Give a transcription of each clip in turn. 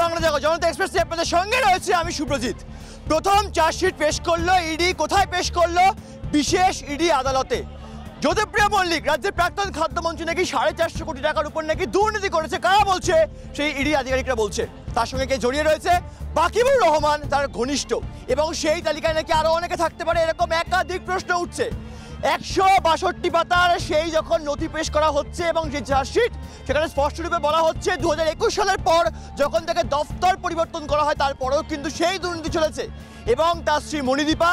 বাংলা জগৎ জনতা এক্সপ্রেসে আপনাদের সঙ্গে রয়েছে আমি সুব্রজিৎ। প্রথম চার্জশিট পেশ করলো ইডি। কোথায় পেশ করলো? বিশেষ ইডি আদালতে। জ্যোতিপ্রিয় মল্লিক রাজ্যের প্রাক্তন খাদ্যমন্ত্রী নাকি 450 কোটি টাকার উপর নাকি দুর্নীতি করেছে। কারা বলছে? সেই ইডি আধিকারিকরা বলছে। তার সঙ্গে কে জড়িয়ে রয়েছে? বাকিবুর রহমান, তার ঘনিষ্ঠ, এবং সেই তালিকায় নাকি আরো অনেকে থাকতে পারে, এরকম একাধিক প্রশ্ন উঠছে। 162 পাতার সেই যখন নথি পেশ করা হচ্ছে এবং যে চার্জশিট, সেখানে স্পষ্টরূপে বলা হচ্ছে 2021 সালের পর যখন তাকে দফতর পরিবর্তন করা হয় তারপরেও কিন্তু সেই দুর্নীতি চলেছে, এবং তার স্ত্রী মণিদীপা,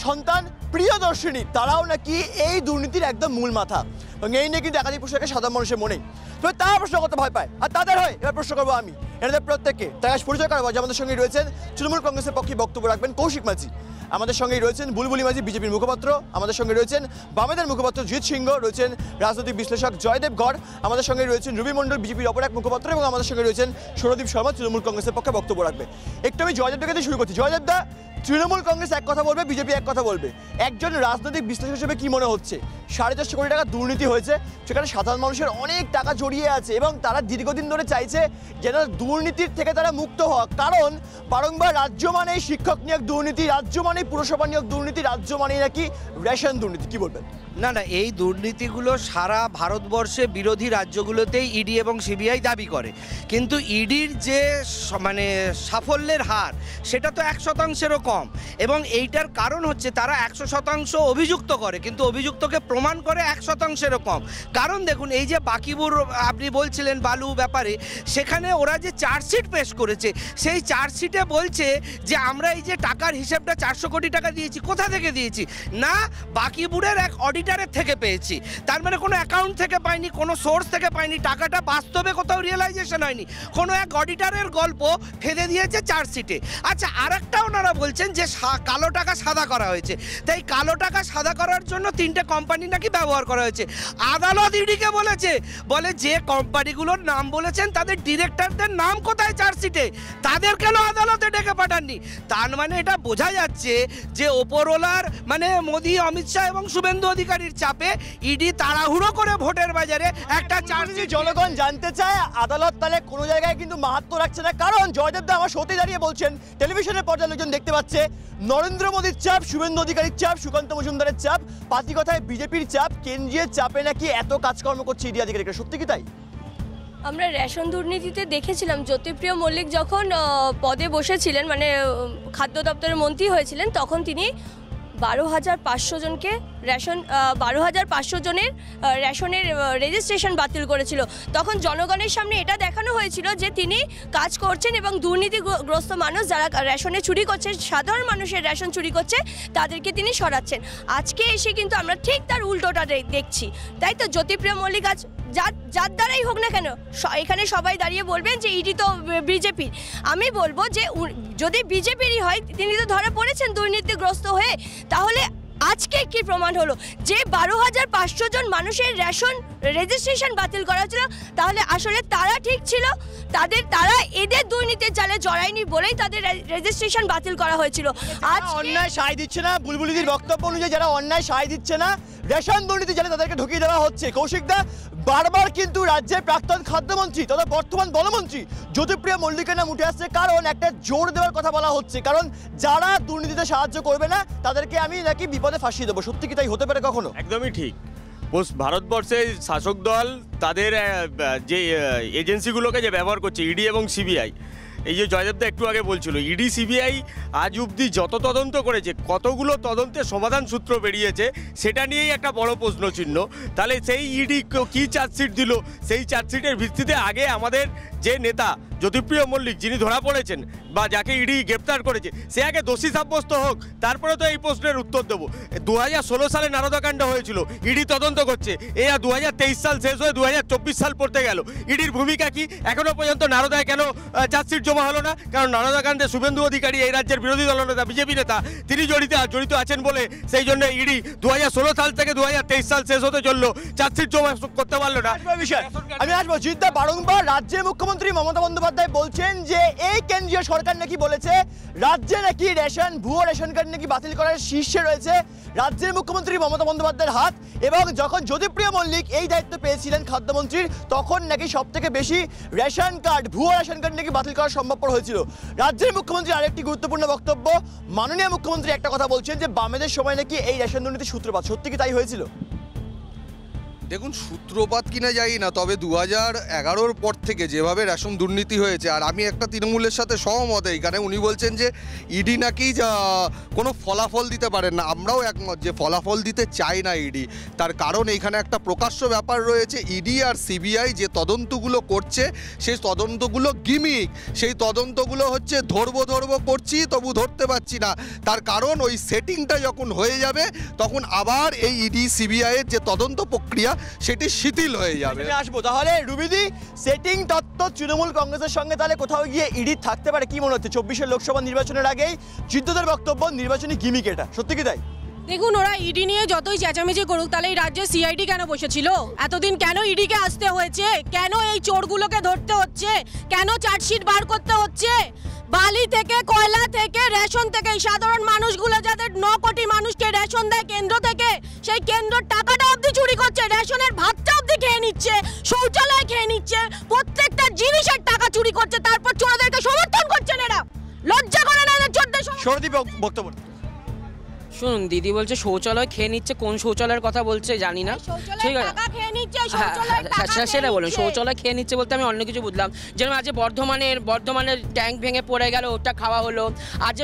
সন্তান প্রিয়দর্শিনী, তারাও নাকি এই দুর্নীতির একদম মূল মাথা। এবং এই নিয়ে কিন্তু একাধিক প্রশ্নকে সাধারণ মানুষের মনেই, তবে তারা প্রশ্ন করতে ভয় পায় আর তাদের হয়। এবার প্রশ্ন করবো আমি এনাদের প্রত্যেককে। তার পরিচয় করাবো। আমাদের সঙ্গে রয়েছেন তৃণমূল কংগ্রেসের পক্ষে বক্তব্য রাখবেন কৌশিক মাঝি, আমাদের সঙ্গেই রয়েছেন বুলবুলি মাঝি বিজেপির মুখপাত্র, আমাদের সঙ্গে রয়েছেন বামেদের মুখপাত্র জিৎ সিংহ, রয়েছেন রাজনৈতিক বিশ্লেষক জয়দেব গড়, আমাদের সঙ্গে রয়েছেন রবি মণ্ডল বিজেপির অপর এক মুখপাত্র, এবং আমাদের সঙ্গে রয়েছেন সৌরদীপ শর্মা তৃণমূল কংগ্রেসের পক্ষে বক্তব্য রাখবে। একটু আমি জয়দেবকে দিয়ে শুরু করছি। জয়দেব দা, তৃণমূল কংগ্রেস এক কথা বলবে, বিজেপি এক কথা বলবে, একজন রাজনৈতিক বিশ্লেষক হিসেবে কি মনে হচ্ছে? 450 কোটি টাকা দুর্নীতি হয়েছে, সেখানে সাধারণ মানুষের অনেক টাকা জড়িয়ে আছে এবং তারা দীর্ঘদিন ধরে চাইছে যেন দুর্নীতির থেকে তারা মুক্ত হওয়া। কারণ বারংবার রাজ্য মানে শিক্ষক নিয়োগ দুর্নীতি, রাজ্য মানে পুরসভা নিয়োগ দুর্নীতি, রাজ্য মানে নাকি রেশন দুর্নীতি। কি বলবেন? না, এই দুর্নীতিগুলো সারা ভারতবর্ষে বিরোধী রাজ্যগুলোতেই ইডি এবং সিবিআই দাবি করে, কিন্তু ইডির যে মানে সাফল্যের হার সেটা তো 100%-এরও কম। এবং এইটার কারণ হচ্ছে তারা 100% অভিযুক্ত করে, কিন্তু অভিযুক্তকে প্রমাণ করে 100%-এরও কম। কারণ দেখুন, এই যে বাকিবুর আপনি বলছিলেন বালু ব্যাপারে, সেখানে ওরা যে চার্জশিট পেশ করেছে, সেই চার্জশিটে বলছে যে আমরা এই যে টাকার হিসেবটা 400 কোটি টাকা দিয়েছি। কোথা থেকে দিয়েছি? না, বাকিবুরের এক অডিটারের থেকে পেয়েছি। তার মানে কোনো অ্যাকাউন্ট থেকে পাইনি, কোনো সোর্স থেকে পাইনি, টাকাটা বাস্তবে কোথাও রিয়েলাইজেশন হয়নি, কোনো এক অডিটারের গল্প ফেলে দিয়েছে চার্জশিটে। আচ্ছা, আরেকটা ওনারা বলছেন যে কালো টাকা সাদা করা হয়েছে, তাই কালো টাকা সাদা করার জন্য 3টে কোম্পানি নাকি ব্যবহার করা হয়েছে। আদালত ইডিকে বলেছে, বলে যে কোম্পানিগুলোর নাম বলেছেন তাদের ডিরেক্টরদের নাম কোথায় চার্জশিটে, তাদের কেন আদালতে ডেকে পাঠাননি? তার মানে এটা বোঝা যাচ্ছে যে ওপরওয়ালার মানে মোদি, অমিত শাহ এবং শুভেন্দু অধিকারীর চাপে ইডি তাড়াহুড়ো করে ভোটের বাজারে একটা চার্জশিট। জনগণ জানতে চায় আদালত তাহলে কোনো জায়গায় কিন্তু মাহাত্ম্য রাখছে না। কারণ জয়দেব দা আমার সত্যি দাঁড়িয়ে বলছেন, টেলিভিশনের পর্দায় লোকজন দেখতে পাচ্ছে নরেন্দ্র মোদীর চাপ, শুভেন্দু অধিকারীর চাপ, সুকান্ত মজুমদারের চাপ, পাতি কথায় বিজেপির চাপ, কেন্দ্রীয় চাপে নাকি এত কাজকর্ম করছে ইডি আধিকারিকরা। সত্যি কি তাই? আমরা রেশন দুর্নীতিতে দেখেছিলাম জ্যোতিপ্রিয় মল্লিক যখন পদে বসেছিলেন, মানে খাদ্য দপ্তরের মন্ত্রী হয়েছিলেন, তখন তিনি 12,500 জনকে রেশন 12,500 জনের রেশনের রেজিস্ট্রেশন বাতিল করেছিল। তখন জনগণের সামনে এটা দেখানো হয়েছিল যে তিনি কাজ করছেন এবং দুর্নীতিগ্রস্ত মানুষ যারা রেশনে চুরি করছে, সাধারণ মানুষের রেশন চুরি করছে, তাদেরকে তিনি সরাচ্ছেন। আজকে এসে কিন্তু আমরা ঠিক তার উল্টোটা দেখছি। তাই তো জ্যোতিপ্রিয় মল্লিক আজ যার দ্বারাই হোক না কেন, এখানে সবাই দাঁড়িয়ে বলবেন যে ইডি তো বিজেপির। আমি বলবো যে যদি বিজেপিরই হয়, তিনি তো ধরা পড়েছেন দুর্নীতিগ্রস্ত হয়ে, তাহলে আজকে কি প্রমাণ হলো যে 12,500 জন মানুষের রেশন রেজিস্ট্রেশন বাতিল করা ছিল, তাহলে আসলে তারা ঠিক ছিল, তারা এদের দুর্নীতির জালে জড়ায়নি বলেই তাদের রেজিস্ট্রেশন বাতিল করা হয়েছিল। আজ অন্যায় সায় দিচ্ছে না, বুলবুলিদির বক্তব্য অনুযায়ী যারা অন্যায় সায় দিচ্ছে না, রেশন দুর্নীতি জালে তাদেরকে ঢুকিয়ে দেওয়া হচ্ছে। কৌশিক দা, বারবার কিন্তু রাজ্যের প্রাক্তন খাদ্যমন্ত্রী তথা বর্তমান বলমন্ত্রী জ্যোতিপ্রিয় মল্লিকের নাম উঠে আসছে, কারণ একটা জোর দেওয়ার কথা বলা হচ্ছে, কারণ যারা দুর্নীতিতে সাহায্য করবে না তাদেরকে আমি নাকি বিপদে ফাঁসিয়ে দেবো। সত্যি কি তাই হতে পারে কখনো? একদমই ঠিক। ভারতবর্ষে শাসক দল তাদের যে এজেন্সিগুলোকে যে ব্যবহার করছে, ইডি এবং সিবিআই, এই যে জয়দেবদা একটু আগে বলছিল, ইডি সিবিআই আজ অবধি যত তদন্ত করেছে, কতগুলো তদন্তের সমাধান সূত্র বেরিয়েছে, সেটা নিয়েই একটা বড় প্রশ্নচিহ্ন। তাহলে সেই ইডি কী চার্জশিট দিল, সেই চার্জশিটের ভিত্তিতে আগে আমাদের যে নেতা জ্যোতিপ্রিয় মল্লিক যিনি ধরা পড়েছেন বা যাকে ইডি গ্রেপ্তার করেছে, সে আগে দোষী সাব্যস্ত হোক, তারপরে তো এই প্রশ্নের উত্তর দেবো। 2016 সালে নারদাকাণ্ড হয়েছিল, ইডি তদন্ত করছে, এই 2023 সাল শেষ হয়ে 2024 সাল পড়তে গেল। ইডির ভূমিকা কি? এখনো পর্যন্ত নারদায় কেন চার্জশিট জমা হলো না? কারণ নারদাকাণ্ডে শুভেন্দু অধিকারী এই রাজ্যের বিরোধী দলনেতা, বিজেপি নেতা, তিনি জড়িত আছেন বলে সেই জন্য ইডি 2016 সাল থেকে 2023 সাল শেষ হতে চললো, চার্জশিট জমা করতে পারলো না। আমি আসবো জিদ্দা, বারংবার রাজ্যের মুখ্যমন্ত্রী মমতা বন্দ্যোপাধ্যায় বন্দ্যোপাধ্যায় বলছেন যে এই কেন্দ্রীয় সরকার নাকি বলেছে রাজ্যে নাকি রেশন ভুয়ো রেশন কার্ড নাকি বাতিল করার শীর্ষে রয়েছে রাজ্যের মুখ্যমন্ত্রী মমতা বন্দ্যোপাধ্যায়ের হাত, এবং যখন জ্যোতিপ্রিয় মল্লিক এই দায়িত্ব পেয়েছিলেন খাদ্যমন্ত্রীর তখন নাকি সবথেকে বেশি রেশন কার্ড ভুয়ো রেশন কার্ড নাকি বাতিল করা সম্ভবপর হয়েছিল। রাজ্যের মুখ্যমন্ত্রী আরেকটি গুরুত্বপূর্ণ বক্তব্য, মাননীয় মুখ্যমন্ত্রী একটা কথা বলছেন যে বামেদের সময় নাকি এই রেশন দুর্নীতির সূত্রপাত, সত্যি কি তাই হয়েছিল? দেখুন, সূত্রপাত কিনা যাই না, তবে 2011-র পর থেকে যেভাবে রেশন দুর্নীতি হয়েছে, আর আমি একটা তৃণমূলের সাথে সহমত এইখানে। উনি বলছেন যে ইডি নাকি কোনো ফলাফল দিতে পারেন না, আমরাও একমত যে ফলাফল দিতে চাই না ইডি। তার কারণ এইখানে একটা প্রকাশ্য ব্যাপার রয়েছে, ইডি আর সিবিআই যে তদন্তগুলো করছে সেই তদন্তগুলো গিমিক, সেই তদন্তগুলো হচ্ছে ধরবো করছি তবু ধরতে পারছি না। তার কারণ ওই সেটিংটা যখন হয়ে যাবে তখন আবার এই ইডি সিবিআইয়ের যে তদন্ত প্রক্রিয়া সেটি শিথিল হয়ে যাবে। আসবো তাহলে রুবিদি, সেটিং তত্ত্ব তৃণমূল কংগ্রেসের সঙ্গে তাহলে কোথাও গিয়ে ইডি থাকতে পারে কি মনে হচ্ছে? 24-এর লোকসভা নির্বাচনের আগেই জিদ্দদের বক্তব্য নির্বাচনী গিমিক, এটা সত্যি কি তাই? দেখুন, ওরা ইডি নিয়ে যতই চেঁচামেচি করুক, তাহলে এই রাজ্যে সিআইডি কেন বসেছিল এতদিন? কেন ইডিকে আসতে হয়েছে? কেন এই চোরগুলোকে ধরতে হচ্ছে? কেন চার্জশিট বার করতে হচ্ছে? বালি থেকে, কয়লা থেকে, রেশন থেকে সাধারণ মানুষগুলো যাদের 9 কোটি মানুষকে রেশন দেয় কেন্দ্র থেকে, সেই কেন্দ্রের টাকাটা অবধি চুরি করছে, রেশনের ভাতটা অবধি খেয়ে নিচ্ছে, শৌচালয় খেয়ে নিচ্ছে, প্রত্যেকটা জিনিসের টাকা চুরি করছে, তারপর চোরদেরকে সমর্থন করছেন এরা। লজ্জা করে না এদের চোরদের? সরদীপ বক্তব্য। শুনুন, দিদি বলছে শৌচালয় খেয়ে নিচ্ছে, কোন শৌচালয়ের কথা বলছে জানি না, ঠিক আছে সেটা বলুন। শৌচালয় খেয়ে নিচ্ছে বলতে আমি অন্য কিছু বুঝলাম, যেমন আজকে বর্ধমানের ট্যাঙ্ক ভেঙে পড়ে গেল, ওটা খাওয়া হলো। আজকে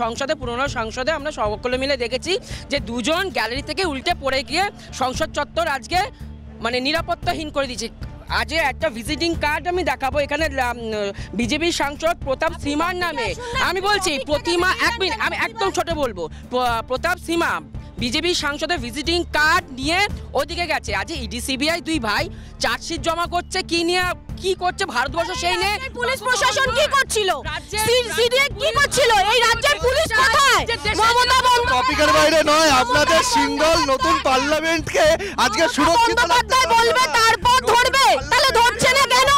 সংসদে পুরনো সংসদে আমরা সকলে মিলে দেখেছি যে 2 জন গ্যালারি থেকে উল্টে পড়ে গিয়ে সংসদ চত্বর আজকে মানে নিরাপত্তাহীন করে দিচ্ছে। আজ একটা ভিজিটিং কার্ড আমি দেখাবো, এখানে বিজেপি সাংসদ প্রতাপ সিমার নামে, আমি বলছি প্রতিমা, 1 মিনিট আমি একদম ছোট বলবো, প্রতাপ সিমা বিজেপি সাংসদের ভিজিটিং কার্ড নিয়ে ওদিকে গেছে। আজ ইডি সিবিআই 2 ভাই চার্জশিট জমা করছে, কি নিয়ে কি করছে ভারতবর্ষ সেই নিয়ে পুলিশ প্রশাসন কি করছিল, সিডিএ কি করছিল, এই রাজ্যের পুলিশ কোথায়? মমতা টপিকের বাইরে নয়, আপনাদের সিঙ্গল নতুন পার্লামেন্টকে আজকে সুরক্ষিত রাখতে বলবে, তারপর ধরবে, তাহলে ধরছে না কেন?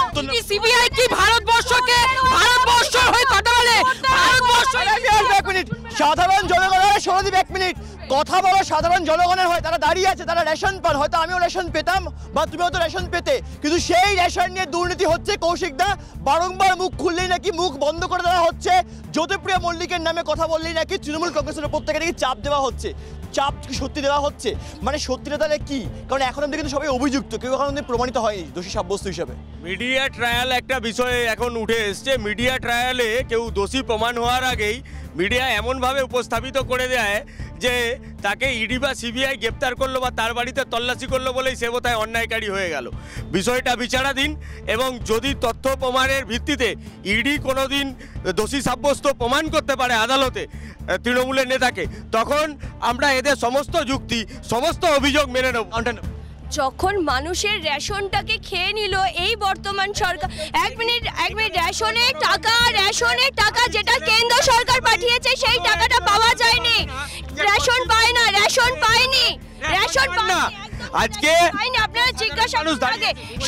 সিবিআই কি ভারতবর্ষকে ভারতবর্ষ হয়ে কথা বলে? ভারতবর্ষ 1 মিনিট, সাধারণ জনগণের, সরদীপ 1 মিনিট কথা বলো, সাধারণ জনগণের হয়, তারা দাঁড়িয়ে আছে, তারা রেশন পান, হয়তো আমিও রেশন পেতাম বা তুমিও তো রেশন পেতে, কিন্তু সেই রেশন নিয়ে দুর্নীতি হচ্ছে। কৌশিক দা বারংবার মুখ খুললেই নাকি মুখ বন্ধ করে দেওয়া হচ্ছে, জ্যোতিপ্রিয় মল্লিকের নামে কথা বললেই নাকি তৃণমূল কংগ্রেসের উপর থেকে নাকি চাপ দেওয়া হচ্ছে। চাপ কি সত্যি দেওয়া হচ্ছে? মানে সত্যিটা তাহলে কি? কারণ এখন অব্দি কিন্তু সবাই অভিযুক্ত, কেউ এখন অব্দি প্রমাণিত হয়নি দোষী সাব্যস্ত হিসাবে। মিডিয়া ট্রায়াল একটা বিষয় এখন উঠে এসছে। মিডিয়া ট্রায়ালে কেউ দোষী প্রমাণ হওয়ার আগেই মিডিয়া এমনভাবে উপস্থাপিত করে দেয় যে তাকে ইডি বা সিবিআই গ্রেপ্তার করলো বা তার বাড়িতে তল্লাশি করলো বলেই সে বোধহয় অন্যায়কারী হয়ে গেল। বিষয়টা বিচারাধীন, এবং যদি তথ্য প্রমাণের ভিত্তিতে ইডি কোনোদিন দোষী সাব্যস্ত প্রমাণ করতে পারে আদালতে তৃণমূলের নেতাকে, তখন আমরা এদের সমস্ত যুক্তি, সমস্ত অভিযোগ মেনে নেব। যখন মানুষের রেশনটাকে খেয়ে নিল এই বর্তমান সরকার, 1 মিনিট রেশনের টাকা যেটা কেন্দ্র সরকার পাঠিয়েছে সেই টাকাটা পাওয়া যায়নি, রেশন পায় না, রেশন পায়নি। আজকে আপনারা জিজ্ঞাসা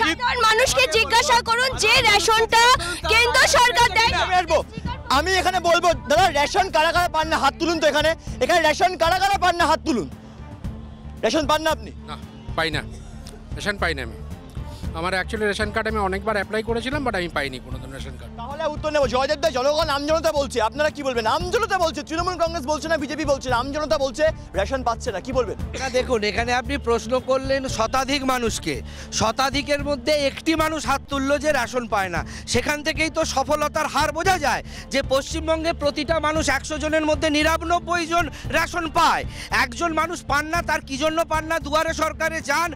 সাধারণ মানুষকে জিজ্ঞাসা করুন যে রেশনটা কেন্দ্র সরকার দেয়। আমি এখানে বলবো দাদা, রেশন কারা কারা পান না হাত তুলুন তো। এখানে রেশন কারা কারা পান না হাত তুলুন। রেশন পান না আপনি? না, পাই না, রেশন পাই না আমি। আমার অ্যাকচুয়ালি রেশন কার্ড আমি অনেকবার অ্যাপ্লাই করেছিলাম, বাট আমি পাইনি কোনোদিন রেশন কার্ড। তাহলে উত্তর নেব। জয়দেব দা, জনগণ আমজনতা বলছে, আপনারা কি বলবেন? আমজনতা বলছে, তৃণমূল কংগ্রেস বলছে না, বিজেপি বলছে না, আমজনতা বলছে রেশন পাচ্ছে না, কি বলবেন? দেখুন, এখানে আপনি প্রশ্ন করলেন শতাধিক মানুষকে, শতাধিকের মধ্যে একটি মানুষ হাত তুললো যে রেশন পায় না। সেখান থেকেই তো সফলতার হার বোঝা যায় যে পশ্চিমবঙ্গে প্রতিটা মানুষ 100 জনের মধ্যে 99 জন রেশন পায়। একজন মানুষ পান না, তার কি জন্য পান না? দুয়ারে সরকারে যান,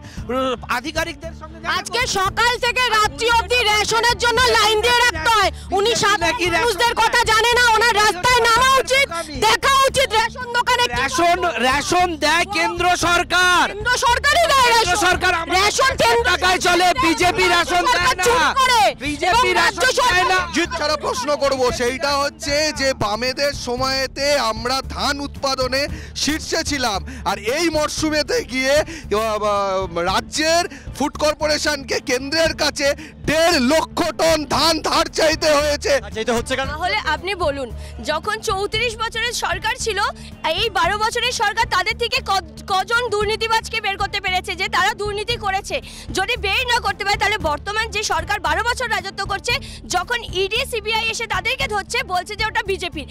আধিকারিকদের সঙ্গে। আজকে সকাল থেকে রাত্রি অবধি রেশনের জন্য লাইন দিয়ে রাখতে হয়। উনি সাধারণ মানুষদের কথা জানে না, ওনার রাস্তায় নামা উচিত, দেখা উচিত রেশন দোকানে। রেশন দেয় কেন্দ্র সরকার, কেন্দ্র সরকারই দেয় কেন্দ্র সরকার। রেশন টাকায় চলে, বিজেপি রেশন দেয় না, বিজেপি রেশন দেয় না। ছাড়া প্রশ্ন করব সেইটা হচ্ছে যে বামেদের সময়েতে আমরা ধান উৎপাদনে শীর্ষে ছিলাম, আর এই মরশুমেতে গিয়ে রাজ্যের ফুড কর্পোরেশনকে কেন্দ্রের কাছে 1.5 লক্ষ টন ধান ধার চাইতে হয়েছে। আচ্ছা, এটা হচ্ছে কেন? তাহলে আপনি বলুন, যখন 34 বছরের সরকার ছিল, এই 12 বছরের সরকার তাদের থেকে কজন দুর্নীতিবাজকে বের করতে পেরেছে যে তারা দুর্নীতি করেছে? যদি বের না করতে পারে তাহলে বর্তমান যে সরকার 12 বছর রাজত্ব করছে, যখন ইডি সিবিআই এসে তাদেরকে ধরছে, বলছে যে ওটা বিজেপির।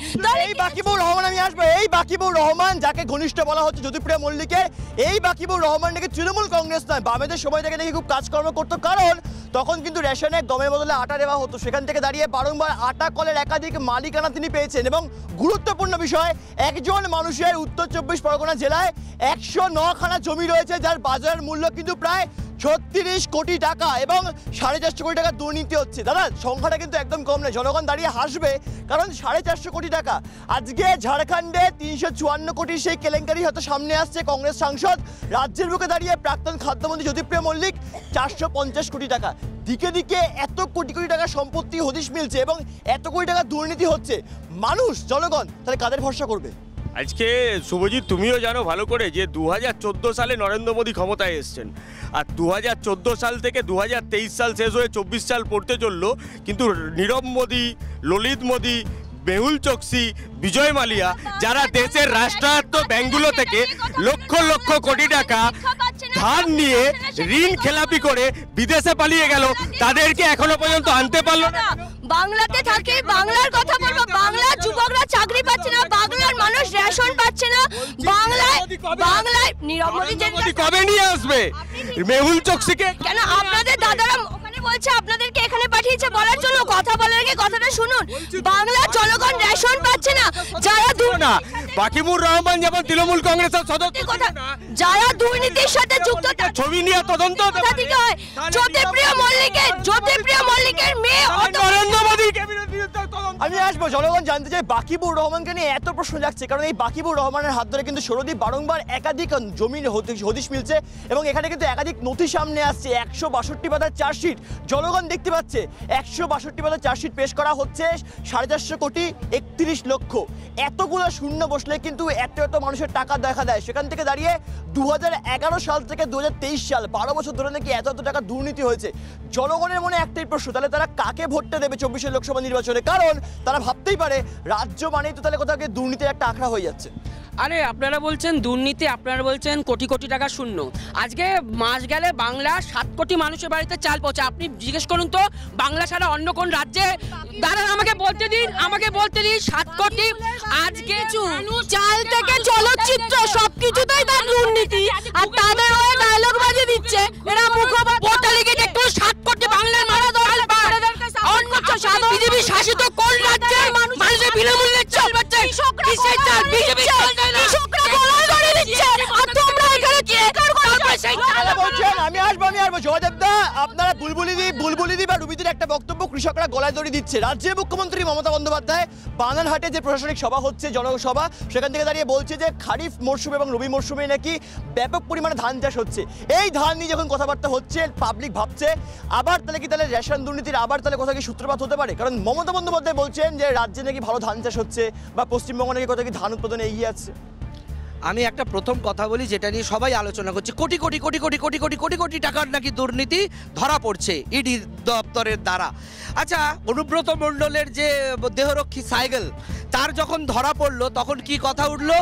এই বাকিবুর রহমান, আমি আসবো, এই বাকিবুর রহমান যাকে ঘনিষ্ঠ বলা হচ্ছে জ্যোতিপ্রিয়া মল্লিকের, এই বাকিবুর রহমান নাকি তৃণমূল কংগ্রেস নয়, বামেদের সময় থেকে নাকি খুব কাজকর্ম করতো, কারণ তখন কিন্তু রেশনে গমের বদলে আটা দেওয়া হতো, সেখান থেকে দাঁড়িয়ে বারংবার আটা কলের একাধিক মালিকানা তিনি পেয়েছেন। এবং গুরুত্বপূর্ণ বিষয়, একজন মানুষের উত্তর 24 পরগনা জেলায় 109খানা জমি রয়েছে, যার বাজার মূল্য কিন্তু প্রায় 36 কোটি টাকা এবং 450 কোটি টাকা দুর্নীতি হচ্ছে। দাদা, সংখ্যাটা কিন্তু একদম কম নয়, জনগণ দাঁড়িয়ে হাসবে, কারণ 450 কোটি টাকা। আজকে ঝাড়খণ্ডে 354 কোটির সেই কেলেঙ্কারি হয়তো সামনে আসছে, কংগ্রেস সাংসদ রাজ্যের বুকে দাঁড়িয়ে প্রাক্তন খাদ্যমন্ত্রী জ্যোতিপ্রিয়া মল্লিক 450 কোটি টাকা। দিকে দিকে এত কোটি কোটি টাকা সম্পত্তি হদিশ মিলছে এবং এত কোটি টাকা দুর্নীতি হচ্ছে, মানুষ, জনগণ তাহলে কাদের ভরসা করবে? আজকে শুভজিৎ, তুমিও জানো ভালো করে যে 2014 সালে নরেন্দ্র মোদী ক্ষমতায় এসছেন, আর 2014 সাল থেকে 2023 সাল শেষ হয়ে 24 সাল পড়তে চললো, কিন্তু নীরব মোদী, ললিত মোদী, মেহুল চোকসি, বিজয় মালিয়া, যারা দেশের রাষ্ট্রায়ত্ত ব্যাংকগুলো থেকে লক্ষ লক্ষ কোটি টাকা ধার নিয়ে ঋণ খেলাপি করে বিদেশে পালিয়ে গেল, তাদেরকে এখনো পর্যন্ত আনতে পারলো না। বাংলাতে থাকে, বাংলার কথা বলবো, বাংলার যুবকরা চাকরি পাচ্ছে না, বাংলার মানুষ রেশন পাচ্ছে না, বাংলায় নীরব মোদী কবে নিয়ে আসবে মেহুল চোকসিকে? কেন আপনাদের দাদারা ওখানে বলছে আপনাদেরকে এখানে পাঠিয়েছে বলার জন্য? কথা বলার আগে কথাটা শুনুন, বাংলার জনগণ রেশন পাচ্ছে না, যারা না বাকিবুর রহমান যেমন তৃণমূল কংগ্রেসের সদস্য, যারা দুর্নীতির সাথে যুক্ত, ছবি নিয়ে তদন্ত জ্যোতিপ্রিয়া মল্লিকের মেয়ে নরেন্দ্র মোদীকে। আমি আসবো, জনগণ জানতে চাই বাকিবুর রহমানকে নিয়ে এত প্রশ্ন যাচ্ছে, কারণ এই বাকিবুর রহমানের হাত ধরে কিন্তু সৌরদীপ বারংবার একাধিক জমির হদিশ মিলছে এবং এখানে কিন্তু একাধিক নথি সামনে আসছে। 162 পাতার চার্জশিট জনগণ দেখতে পাচ্ছে, 162 পাতার চার্জশিট পেশ করা হচ্ছে, 450 কোটি 31 লক্ষ। এতগুলো শূন্য বসলে কিন্তু এত মানুষের টাকা দেখা দেয়। সেখান থেকে দাঁড়িয়ে 2011 সাল থেকে 2023 সাল 12 বছর ধরে নাকি এত টাকা দুর্নীতি হয়েছে। জনগণের মনে একটাই প্রশ্ন, তাহলে তারা কাকে ভোটটা দেবে 24 লোকসভা নির্বাচনে? কারণ তারা ভাবতেই পারে রাজ্য মানেই তো তাহলে কোথাও গিয়ে দুর্নীতির একটা আখড়া হয়ে যাচ্ছে। আরে আপনারা বলছেন দুর্নীতি, আপনারা বলছেন কোটি কোটি টাকা শূন্য। আজকে মাস গেলে বাংলা 7 কোটি মানুষের বাড়িতে চাল পৌঁছে। আপনি জিজ্ঞেস করুন তো বাংলা ছাড়া অন্য কোন রাজ্যে, দাঁড়ান আমাকে বলতে দিন 7 কোটি। আজকে চাল থেকে চলচ্চিত্র সবকিছুতেই তার দুর্নীতি, আর তাদের ওই ডায়লগ বাজে দিচ্ছে এরা মুখপাত্র লিখে দেখুন 7 কোটি বাংলার মারা দল পার। অন্য বিজেপি শাসিত কোন রাজ্যে মানুষের বিনামূল্যে চাল পাচ্ছে? কিসের চাল? বিজেপি কৃষকরা গলায় দড়ি দিচ্ছে আর তোমরা এখানে কি কার করছো? আমি আসবো জয়দেবদা, আপনারা বুলবুলিদি বা রুবিদির একটা বক্তব্য, কৃষকরা গলায় দড়ি দিচ্ছে। রাজ্যের মুখ্যমন্ত্রী মমতা বন্দ্যোপাধ্যায় বানারহাটে যে প্রশাসনিক সভা হচ্ছে, জনসভা, সেখান থেকে দাঁড়িয়ে বলছে যে খারিফ মরশুম এবং রবি মরশুমে নাকি ব্যাপক পরিমাণে ধান চাষ হচ্ছে। এই ধান নিয়ে যখন কথাবার্তা হচ্ছে, পাবলিক ভাবছে আবার তাহলে রেশন দুর্নীতির আবার তাহলে কোথাও কি সূত্রপাত হতে পারে? কারণ মমতা বন্দ্যোপাধ্যায় বলছেন যে রাজ্যে নাকি ভালো ধান চাষ হচ্ছে বা পশ্চিমবঙ্গ নাকি কোথাও কি ধান উৎপাদনে এগিয়ে আছে। আমি একটা প্রথম কথা বলি, যেটা নিয়ে সবাই আলোচনা করছে, কোটি কোটি কোটি কোটি কোটি কোটি কোটি কোটি টাকার নাকি দুর্নীতি ধরা পড়ছে ইডি দপ্তরের দ্বারা। আচ্ছা, অনুব্রত মণ্ডলের যে দেহরক্ষী সাইকেল, তার যখন ধরা পড়লো তখন কি কথা উঠলো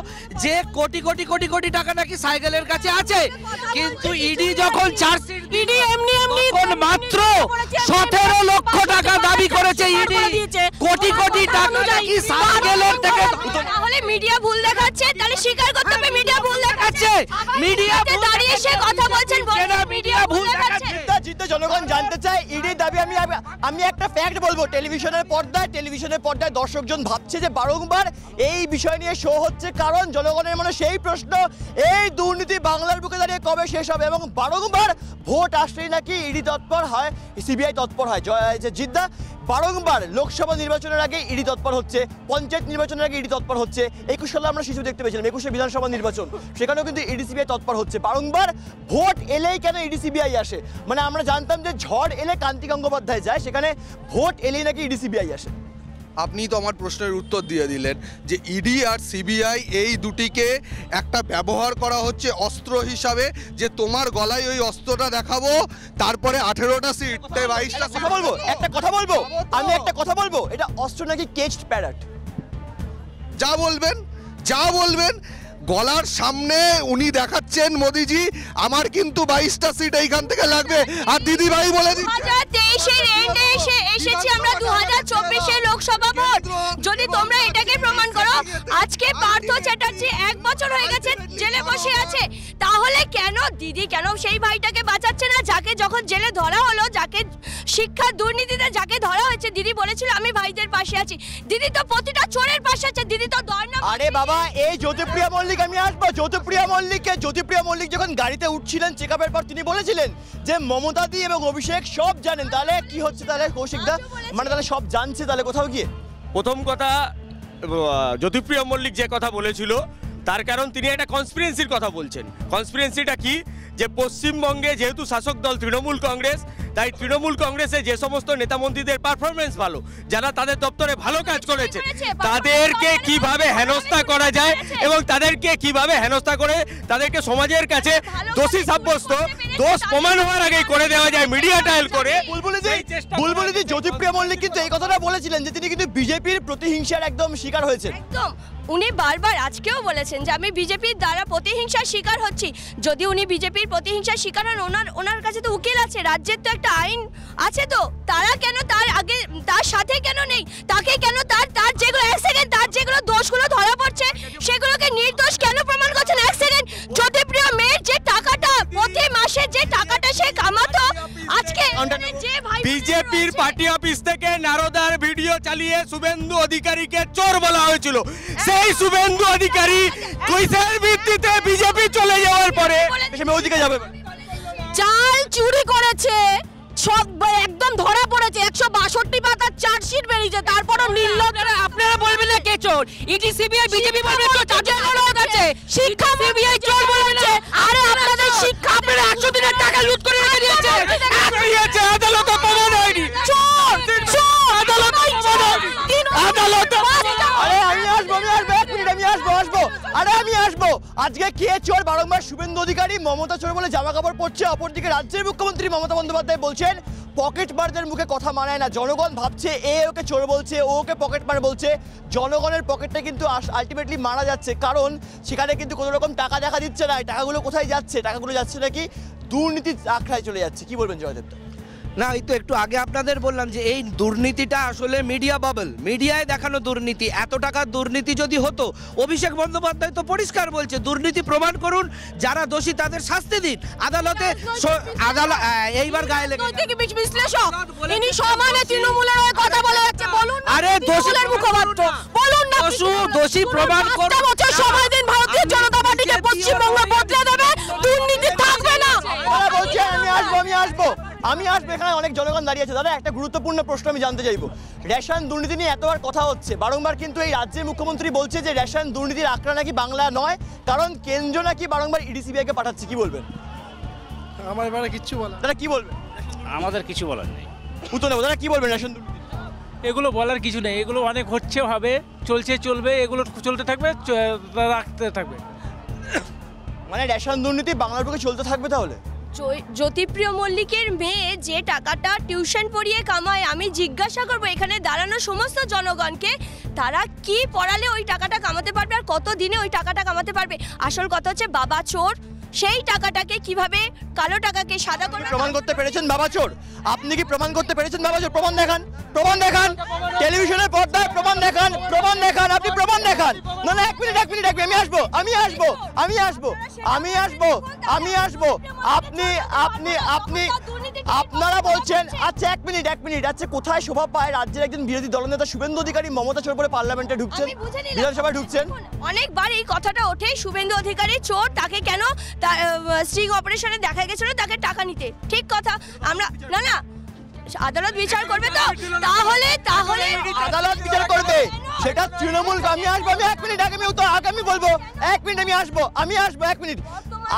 যে কোটি কোটি কোটি কোটি টাকা নাকি সাইকেলের কাছে আছে, কিন্তু ইডি যখন চার্জশিট ইডি এমনি মাত্র 17 লক্ষ টাকা দাবি করেছে ইডি, কোটি কোটি টাকা নাকি সাইকেলের থেকে। তাহলে মিডিয়া ভুল দেখাচ্ছে, তাহলে স্বীকার করতে হবে মিডিয়া ভুল দেখাচ্ছে। মিডিয়া দাঁড়িয়ে সে কথা বলছেন, মিডিয়া ভুল দেখাচ্ছে। জনগণ জানতে চায় ইডির দাবি। আমি একটা ফ্যাক্ট বলবো, টেলিভিশনের পর্দায় দর্শকজন ভাবছে যে বারংবার এই বিষয় নিয়ে শো হচ্ছে, কারণ জনগণের মনে সেই প্রশ্ন, এই দুর্নীতি বাংলার বুকে দাঁড়িয়ে কবে শেষ হবে? এবং বারংবার ভোট আসলেই নাকি ইডি তৎপর হয়, সিবিআই তৎপর হয়। জিদ্দা, বারংবার লোকসভা নির্বাচনের আগে ইডি তৎপর হচ্ছে, পঞ্চায়েত নির্বাচনের আগে ইডি তৎপর হচ্ছে। 21 সালে আমরা শিশু দেখতে পেয়েছিলাম, 21 বিধানসভা নির্বাচন, সেখানেও কিন্তু ইডি সিবিআই তৎপর হচ্ছে। বারংবার ভোট এলেই কেন ইডি সিবিআই আসে? মানে আমরা জানতাম যে ঝড় এলে কান্তি গঙ্গোপাধ্যায় যায়, সেখানে ভোট এলেই নাকি ইডি সিবিআই আসে। আপনি তো আমার প্রশ্নের উত্তর দিয়ে দিলেন যে ইডি আর সিবিআই এই দুটিকে একটা ব্যবহার করা হচ্ছে অস্ত্র হিসাবে, যে তোমার গলায় ওই অস্ত্রটা দেখাবো, তারপরে 18টা সিট 22টা কথা বলবো, একটা কথা বলবো, আমি একটা কথা বলবো, এটা অস্ত্র নাকি কেজড প্যারট? যা বলবেন, যা বলবেন। গলার সামনে উনি দেখাচ্ছেন মোদিজি আমার কিন্তু 22টা সিট এইখান থেকে লাগবে, আর দিদি ভাই বলে দিচ্ছে 2023-এর এন্ডে এসেছি আমরা 2024-এর লোকসভা ভোট। যদি তোমরা এটাকে প্রমাণ করো, আজকে পার্থ চ্যাটার্জি 1 বছর হয়ে গেছে জেলে বসে আছে, তাহলে কেন দিদি কেন সেই ভাইটাকে বাঁচাচ্ছে না যাকে যখন জেলে ধরা হলো, যাকে শিক্ষা দুর্নীতিতে যাকে ধরা হয়েছে, দিদি বলেছিল আমি ভাইদের পাশে আছি। দিদি তো প্রতিটা চোরের পাশে আছে, দিদি তো দর্ণা। আরে বাবা, এই জ্যোতিপ্রিয়া মল্লিক, আমি আসবো জ্যোতিপ্রিয়া মল্লিক যখন গাড়িতে উঠছিলেন চেকআপের পর তিনি বলেছিলেন যে মমতা দি এবং অভিষেক সব জানেন। তাহলে কি হচ্ছে তাহলে কৌশিকদা, মানে তাহলে সব জানছে তাহলে কোথাও গিয়ে? প্রথম কথা, জ্যোতিপ্রিয় মল্লিক যে কথা বলেছিল তার কারণ তিনি একটা কনস্পিরেন্সির কথা বলছেন। কনস্পিরেন্সিটা কি, যে পশ্চিমবঙ্গে যেহেতু শাসক দল তৃণমূল কংগ্রেস, তাই তৃণমূল কংগ্রেসে যে সমস্ত নেতা মন্ত্রীদের পারফরমেন্স ভালো, যারা তাদের দপ্তরে ভালো কাজ করেছে, তাদেরকে কিভাবে হেনস্থা করা যায় এবং তাদেরকে কিভাবে হেনস্থা করে তাদেরকে সমাজের কাছে দোষী সাব্যস্ত, দোষ প্রমাণ হওয়ার আগেই করে দেওয়া যায় মিডিয়া ট্রায়াল করে। বুলবুলি জ্যোতিপ্রিয়া মল্লিক কিন্তু এই কথাটা বলেছিলেন যে তিনি কিন্তু বিজেপির প্রতিহিংসার একদম শিকার হয়েছে। একদম, উনি বারবার আজকেও বলেছেন যে আমি বিজেপির দ্বারা প্রতিহিংসার শিকার হচ্ছি। যদি উনি বিজেপির প্রতিহিংসার শিকার হন, ওনার কাছে তো উকিল আছে, রাজ্যের তো একটা আইন আছে, তো তারা কেন তার আগে তার সাথে কেন নেই? তাকে কেন তার যেগুলো এক সেকেন্ড তার যেগুলো দোষগুলো ধরা পড়ছে সেগুলোকে নির্দোষ কেন প্রমাণ করছেন? এক সেকেন্ড, জ্যোতিপ্রিয় মেয়ের যে টাকাটা প্রতি মাসে যে টাকাটা সে কামাতো, আজকে যে ভাই বিজেপির পার্টি অফিস থেকে নারদার ভিডিও চালিয়ে শুভেন্দু অধিকারীকে চোর বলা হয়েছিল। সেই শুভেন্দু অধিকারী কৈসের ভিত্তিতে বিজেপি চলে যাওয়ার পরে ওদিকে যাবে, চাল চুরি করেছে, সব একদম ধরা পড়েছে, 162 পাতার চার্জশিট বেরিয়েছে, তারপরও নির্লজ্জ। আপনারা বলবেন না কে চোর? ইডি সিবিআই বিজেপি বলবে তো চার্জার হয়ে গেছে, শিক্ষা সিবিআই চোর বলছে। আরে আপনাদের শিক্ষা, আপনারা 100 দিনের টাকা লুট করে রেখে দিয়েছে, দিয়েছে, আদালত প্রমাণ হয়নি। চোর চোর আদালত প্রমাণ হয়নি, আদালত। আরে আমি আসবো, এক মিনিট, আমি আসবো। আজকে কে চোর বারংবার শুভেন্দু অধিকারী মমতা চোর বলে জামা কাপড় পরছে, অপরদিকে রাজ্যের মুখ্যমন্ত্রী মমতা বন্দ্যোপাধ্যায় বলছেন পকেট মারদের মুখে কথা মানায় না। জনগণ ভাবছে এ ওকে চোর বলছে, ও ওকে পকেট মার বলছে। জনগণের পকেটটা কিন্তু আলটিমেটলি মারা যাচ্ছে, কারণ সেখানে কিন্তু কোনো রকম টাকা দেখা দিচ্ছে না। টাকাগুলো কোথায় যাচ্ছে? টাকাগুলো যাচ্ছে নাকি দুর্নীতির আখড়ায় চলে যাচ্ছে। কি বলবেন জয়দেব? না, এই তো একটু আগে আপনাদের বললাম যে এই দুর্নীতিটা আসলে মিডিয়া বাবল, মিডিয়ায় দেখানো দুর্নীতি। এত টাকার দুর্নীতি যদি হতো, অভিষেক বন্দ্যোপাধ্যায় তো পরিষ্কার বলছে দুর্নীতি প্রমাণ করুন, যারা দোষী তাদের শাস্তি দিন। আদালতে এইবার গায়ে লেগে বিশ্লেষক ইনি সমানে তৃণমূলের হয়ে কথা বলে যাচ্ছে, বলুন। আরে দোষীদের মুখপাত্র বলুন না, দোষী প্রমাণ করুন। 5 বছর সময় দিন ভারতীয় জনতা পার্টিকে, পশ্চিমবঙ্গ বদলে দেবে, দুর্নীতি থাকবে না। বলছে আমি আসবো। এখানে অনেক জনগণ দাঁড়িয়ে আছে। দাদা, একটা গুরুত্বপূর্ণ প্রশ্ন আমি জানতে চাইবো। রেশন দুর্নীতি নিয়ে এতবার কথা হচ্ছে, বারংবার কিন্তু এই রাজ্যের মুখ্যমন্ত্রী বলছে যে রেশন দুর্নীতির আঁকড়া নাকি বাংলা নয়, কারণ কেন্দ্র নাকি বারংবার ইডি সিবিআইকে পাঠাচ্ছে। কি বলবেন? আমার এবারে কিচ্ছু বলা, দাদা কি বলবেন? আমাদের কিছু বলার নেই। উত্তর নেবো। দাদা কি বলবেন রেশন দুর্নীতি? এগুলো বলার কিছু নেই, এগুলো অনেক হচ্ছে, হবে, চলছে, চলবে, এগুলো চলতে থাকবে, রাখতে থাকবে। মানে রেশন দুর্নীতি বাংলার বুকে চলতে থাকবে তাহলে? জ্যোতিপ্রিয় মল্লিকের মেয়ে যে টাকাটা টিউশন পড়িয়ে কামায়, আমি জিজ্ঞাসা করবো এখানে দাঁড়ানো সমস্ত জনগণকে, তারা কি পড়ালে ওই টাকাটা কামাতে পারবে আর কত দিনে ওই টাকাটা কামাতে পারবে? আসল কথা হচ্ছে বাবা চোর, সেই টাকাটাকে কিভাবে কালো টাকাকে সাদা করে প্রমাণ করতে পেরেছেন বাবা চোর? আপনি কি প্রমাণ করতে পেরেছেন বাবা চোর? প্রমাণ দেখান, প্রমাণ দেখান, টেলিভিশনের পর্দায় প্রমাণ দেখান, প্রমাণ দেখান, আপনি প্রমাণ দেখান। না না, এক মিনিট, আমি আসবো। আপনারা বলছেন, আচ্ছা এক মিনিট, আচ্ছা কোথায় শোভা পায় রাজ্যের একজন বিরোধী দলনেতা শুভেন্দু অধিকারী মমতা চোর বলে পার্লামেন্টে ঢুকছেন, বিধানসভায় ঢুকছেন? অনেকবার এই কথাটা ওঠে, শুভেন্দু অধিকারী চোর, তাকে কেন স্ট্রিং অপারেশনে দেখা গেছিল তাকে টাকা নিতে। ঠিক কথা, আমরা না আদালত বিচার করবে তো, তাহলে আদালত বিচার করবে, সেটা তৃণমূল। আমি আসবো, আমি এক মিনিট, আমি বলবো, এক মিনিট, আমি আসবো, এক মিনিট।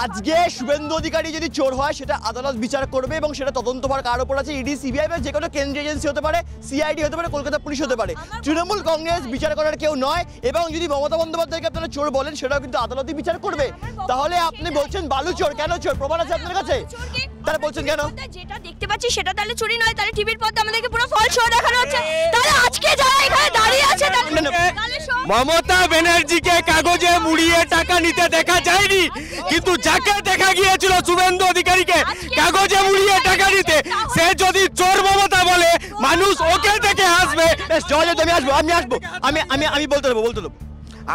আজকে শুভেন্দু অধিকারী যদি চোর হয় সেটা আদালত বিচার করবে এবং সেটা তদন্তভার কার ওপর আছে, ইডি, সিবিআই বা যে কোনো কেন্দ্রীয় এজেন্সি হতে পারে, সিআইডি হতে পারে, কলকাতা পুলিশ হতে পারে। তৃণমূল কংগ্রেস বিচার করার কেউ নয়। এবং যদি মমতা বন্দ্যোপাধ্যায়কে আপনারা চোর বলেন সেটাও কিন্তু আদালতই বিচার করবে। তাহলে আপনি বলছেন বালু চোর, কেন চোর? প্রমাণ আছে আপনার কাছে? তারা বলছেন কেন? যেটা দেখতে পাচ্ছি সেটা তাহলে চুরি নয়, তাহলে টিভির পর্দা আমাদেরকে পুরো ফল শো দেখানো হচ্ছে। তাহলে আজকে যারা এখানে দাঁড়িয়ে আছে মমতা ব্যানার্জিকে কাগজে মুড়িয়ে টাকা নিতে দেখা যায়নি, কিন্তু যাকে দেখা গিয়েছিল শুভেন্দু অধিকারীকে কাগজে মুড়িয়ে টাকা নিতে, সে যদি চোর মমতা বলে মানুষ ওকে দেখে হাসবে। আমি বলতে দেবো।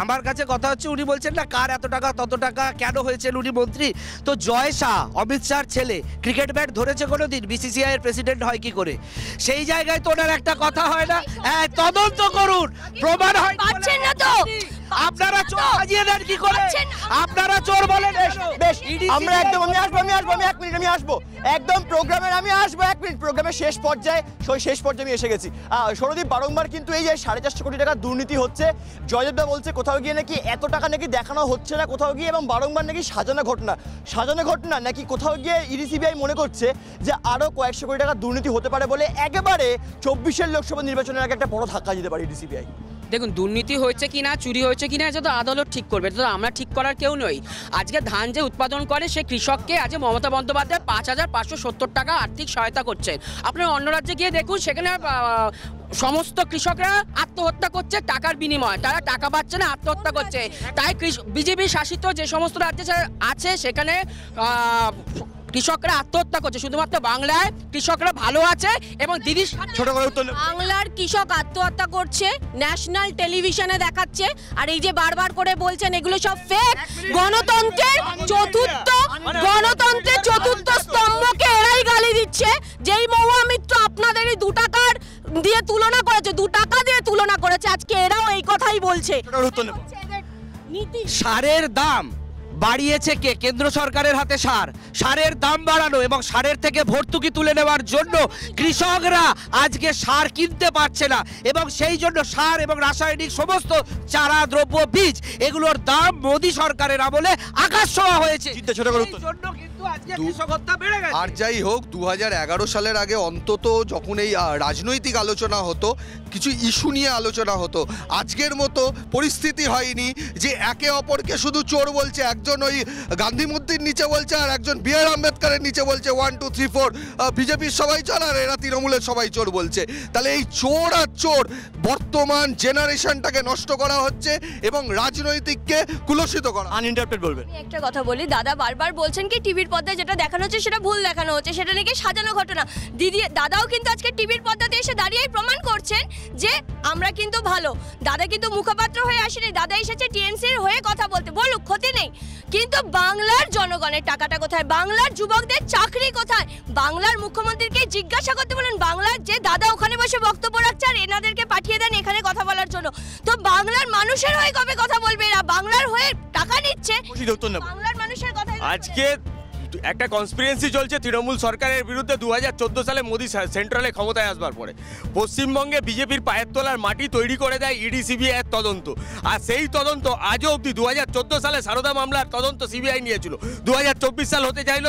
আমার কাছে কথা হচ্ছে, উনি বলছেন না কার এত টাকা তত টাকা, কেন হয়েছেন উনি মন্ত্রী? তো জয় শাহ, অমিত শাহর ছেলে, ক্রিকেট ব্যাট ধরেছে কোনোদিন? বিসিসিআই এর প্রেসিডেন্ট হয় কি করে? সেই জায়গায় তো ওনার একটা কথা হয় না, তদন্ত করুন, প্রমাণ হয় পাচ্ছেন না তো? আপনারা চোর সাজিয়ে দেন কি করে? আপনারা চোর বলেন। বেশ, আমরা একদম আমি আসবো একদম প্রোগ্রামের, আমি আসবো 1 মিনিট। প্রোগ্রামের শেষ পর্যায়ে আমি এসে গেছি। সৌরদীপ, বারংবার কিন্তু এই যে 450 কোটি টাকা দুর্নীতি হচ্ছে, জয়দেবদা বলছে কোথাও গিয়ে নাকি এত টাকা নাকি দেখানো হচ্ছে না কোথাও গিয়ে, এবং বারংবার নাকি সাজানো ঘটনা নাকি কোথাও গিয়ে ইডি, সিবিআই মনে করছে যে আরো কয়েকশো কোটি টাকা দুর্নীতি হতে পারে বলে একেবারে 24-এর লোকসভা নির্বাচনের আগে একটা বড় ধাক্কা দিতে পারে ইডি, সিবিআই। দেখুন, দুর্নীতি হয়েছে কিনা, চুরি হয়েছে কিনা, এটা তো আদালত ঠিক করবে, এটা তো আমরা ঠিক করার কেউ নই। আজকে ধান যে উৎপাদন করে সে কৃষককে আজকে মমতা বন্দ্যোপাধ্যায় 5,570 টাকা আর্থিক সহায়তা করছেন। আপনারা অন্য রাজ্যে গিয়ে দেখুন, সেখানে সমস্ত কৃষকরা আত্মহত্যা করছে টাকার বিনিময়ে, তারা টাকা পাচ্ছে না, আত্মহত্যা করছে। তাই বিজেপি শাসিত যে সমস্ত রাজ্যে আছে সেখানে কৃষকরা আত্মহত্যা করছে। শুধুমাত্র বাংলায় কৃষকরা ভালো আছে। এবং দিদি, ছোট করে উত্তর। বাংলার কৃষক আত্মহত্যা করছে, ন্যাশনাল টেলিভিশনে দেখাচ্ছে, আর এই যে বারবার করে বলছেন এগুলো সব ফেক। গণতন্ত্রের চতুর্থ স্তম্ভকে এরাই গালি দিচ্ছে। যেই মহুয়া মিত্র আপনাদেরই 2 টাকা দিয়ে তুলনা করেছে, আজকে এরাও এই কথাই বলছে। সারের দাম বাড়িয়েছে কে? কেন্দ্র সরকারের হাতে সারের দাম বাড়ানো এবং সারের থেকে ভর্তুকি তুলে নেওয়ার জন্য কৃষকরা আজকে সার কিনতে পারছে না, এবং সেই জন্য সার এবং রাসায়নিক সমস্ত চারা, দ্রব্য, বীজ এগুলোর দাম মোদী সরকারের আমলে আকাশ ছোঁয়া হয়েছে। আর যাই হোক, 2011 সালের আগে অন্তত যখন এই রাজনৈতিক আলোচনা হতো, কিছু ইস্যু নিয়ে আলোচনা হতো, আজকের মতো পরিস্থিতি হয়নি যে একে অপরকে শুধু চোর বলছে। একজন ওই গান্ধী মূর্তির নিচে বলছে আর একজন বি.আর. আম্বেদকরের নিচে বলছে 1 2 3 4 বিজেপির সবাই চোর আর এরা তৃণমূলের সবাই চোর বলছে। তাহলে এই চোর আর চোর বর্তমান জেনারেশনটাকে নষ্ট করা হচ্ছে এবং রাজনৈতিককে কুলসিত করা। আনইন্টারপ্রেট বলবেন। একটা কথা বলি, দাদা বারবার বলছেন কি টিভির পর্দায় যেটা দেখানো হচ্ছে সেটা ভুল দেখানো হচ্ছে, সেটা নাকি সাজানো ঘটনা। দাদাও কিন্তু আজকে টিভির পর্দাতে এসে দাঁড়িয়েই প্রমাণ করছেন যে আমরা কিন্তু ভালো। দাদা কিন্তু মুখপাত্র হয়ে আসেনি, দাদা এসেছে টিএমসির হয়ে কথা বলতে। বলুক, ক্ষতি নেই, কিন্তু বাংলার জনগণের টাকাটা কোথায়? বাংলার যুবকদের চাকরি কোথায়? বাংলার মুখ্যমন্ত্রীকে জিজ্ঞাসা করতে বলেন। বাংলার যে দাদা ওখানে বসে বক্তব্য রাখছে আর এনাদেরকে পাঠিয়ে দেন এখানে কথা বলার জন্য, তো বাংলার মানুষের হয়ে কবে কথা বলবে? এরা বাংলার হয়ে টাকা নিচ্ছে, বাংলার মানুষের কথা। আজকে একটা কনস্পিরেন্সি চলছে তৃণমূল সরকারের বিরুদ্ধে। 2014 সালে মোদী সেন্ট্রালে ক্ষমতায় আসবার পরে পশ্চিমবঙ্গে বিজেপির পায়ের তলার মাটি তৈরি করে দেয় ইডি, সিবিআই এর তদন্ত। আর সেই তদন্ত আজও অবধি, 2014 সালে সারদা মামলার তদন্ত সিবিআই নিয়েছিল, 2024 সাল হতে চাইলো,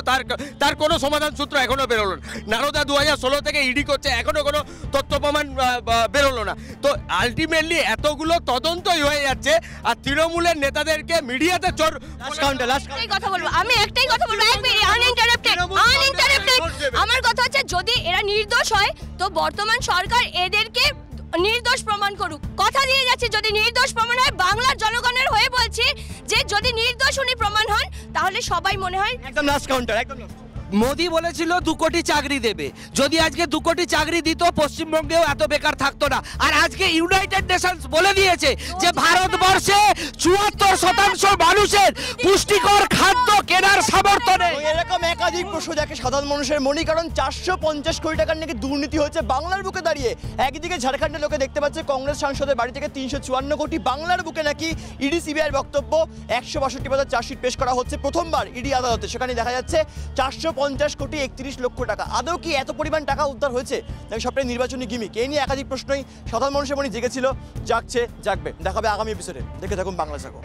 তার কোনো সমাধান সূত্র এখনো বেরোলো না। নারদা 2016 থেকে ইডি করছে, এখনো কোনো তথ্য প্রমাণ বেরোলো না। তো আলটিমেটলি এতগুলো তদন্তই হয়ে যাচ্ছে আর তৃণমূলের নেতাদেরকে মিডিয়াতে চোর। কথা বলবো, আমি একটাই কথা বলবো, আনইন্টারাপ্টেড। আমার কথা হচ্ছে যদি এরা নির্দোষ হয় তো বর্তমান সরকার এদেরকে নির্দোষ প্রমাণ করুক। কথা দিয়ে যাচ্ছে যদি নির্দোষ প্রমাণ হয়, বাংলার জনগণের হয়ে বলছি যে যদি নির্দোষ উনি প্রমাণ হন তাহলে সবাই মনে হয় একদম লাস্ট কাউন্টার। মোদি বলেছিল 2 কোটি চাকরি দেবে, যদি আজকে 2 কোটি চাকরি দিত পশ্চিমবঙ্গেও এত বেকার থাকতো না। আর আজকে ইউনাইটেড নেশনস বলে দিয়েছে যে ভারতবর্ষে 74% মানুষের পুষ্টিকর খাদ্য কেনার সামর্থ্য নেই। এরকম একাধিক প্রশ্ন যাকে সাধারণ মানুষের মনে, কারণ 450 কোটি টাকার নাকি দুর্নীতি হয়েছে বাংলার বুকে দাঁড়িয়ে। একদিকে ঝাড়খণ্ডের লোকে দেখতে পাচ্ছে কংগ্রেস সাংসদের বাড়ি থেকে 354 কোটি, বাংলার বুকে নাকি ইডি, সিবিআইয়ের বক্তব্য 162 পাতার চার্জশিট পেশ করা হচ্ছে প্রথমবার ইডি আদালতে। সেখানে দেখা যাচ্ছে 450 কোটি 31 লক্ষ টাকা। আদৌ কি এত পরিমাণ টাকা উদ্ধার হয়েছে নাকি সবটাই নির্বাচনী গিমিক? এই নিয়ে একাধিক প্রশ্নই সাধারণ মানুষের মনে জেগেছিল, জাগছে, জাগবে। দেখাবে আগামী এপিসোডে। দেখে থাকুন বাংলা সাগর।